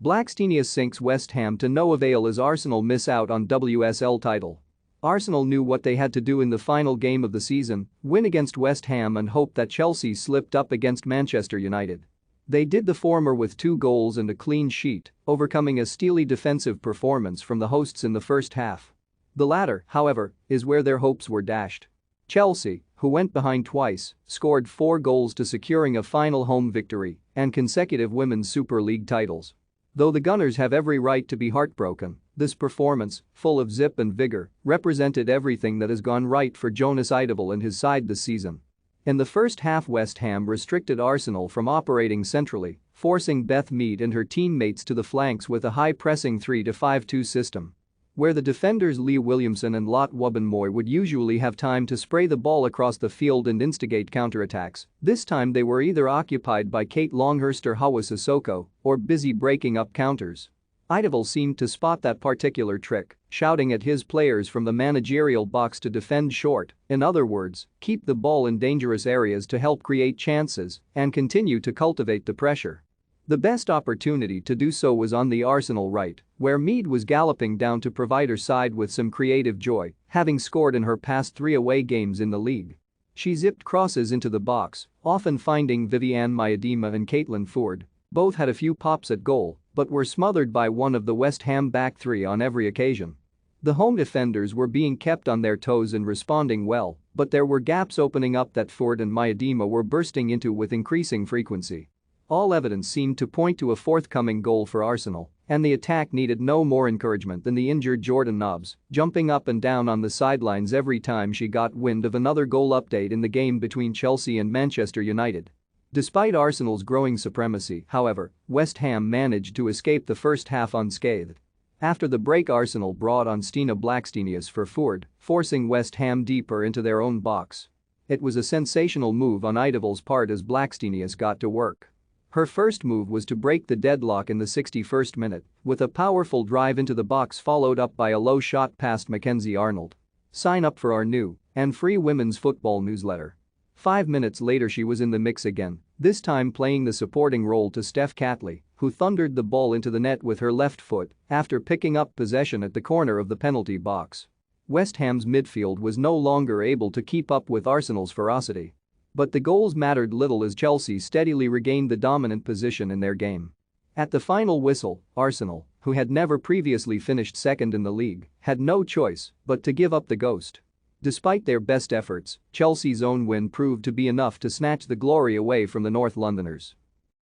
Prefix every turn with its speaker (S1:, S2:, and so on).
S1: Blackstenius sinks West Ham to no avail as Arsenal miss out on WSL title. Arsenal knew what they had to do in the final game of the season, win against West Ham and hope that Chelsea slipped up against Manchester United. They did the former with 2 goals and a clean sheet, overcoming a steely defensive performance from the hosts in the first half. The latter, however, is where their hopes were dashed. Chelsea, who went behind twice, scored 4 goals to securing a final home victory and consecutive Women's Super League titles. Though the Gunners have every right to be heartbroken, this performance, full of zip and vigor, represented everything that has gone right for Jonas Eidevall and his side this season. In the first half, West Ham restricted Arsenal from operating centrally, forcing Beth Mead and her teammates to the flanks with a high-pressing 3-5-2 system. Where the defenders Lee Williamson and Lot Wubben-Moy would usually have time to spray the ball across the field and instigate counterattacks, this time they were either occupied by Kate Longhurst or Hawa Sissoko or busy breaking up counters. Eidevall seemed to spot that particular trick, shouting at his players from the managerial box to defend short, in other words, keep the ball in dangerous areas to help create chances and continue to cultivate the pressure. The best opportunity to do so was on the Arsenal right, where Mead was galloping down to provide her side with some creative joy, having scored in her past 3 away games in the league. She zipped crosses into the box, often finding Viviane Miedema and Caitlin Foord. Both had a few pops at goal, but were smothered by one of the West Ham back 3 on every occasion. The home defenders were being kept on their toes and responding well, but there were gaps opening up that Foord and Miedema were bursting into with increasing frequency. All evidence seemed to point to a forthcoming goal for Arsenal, and the attack needed no more encouragement than the injured Jordan Nobbs, jumping up and down on the sidelines every time she got wind of another goal update in the game between Chelsea and Manchester United. Despite Arsenal's growing supremacy, however, West Ham managed to escape the first half unscathed. After the break, Arsenal brought on Stina Blackstenius for Foord, forcing West Ham deeper into their own box. It was a sensational move on Eidevall's part as Blackstenius got to work. Her first move was to break the deadlock in the 61st minute with a powerful drive into the box followed up by a low shot past Mackenzie Arnold. Sign up for our new and free women's football newsletter. 5 minutes later she was in the mix again, this time playing the supporting role to Steph Catley, who thundered the ball into the net with her left foot after picking up possession at the corner of the penalty box. West Ham's midfield was no longer able to keep up with Arsenal's ferocity. But the goals mattered little as Chelsea steadily regained the dominant position in their game. At the final whistle, Arsenal, who had never previously finished second in the league, had no choice but to give up the ghost. Despite their best efforts, Chelsea's own win proved to be enough to snatch the glory away from the North Londoners.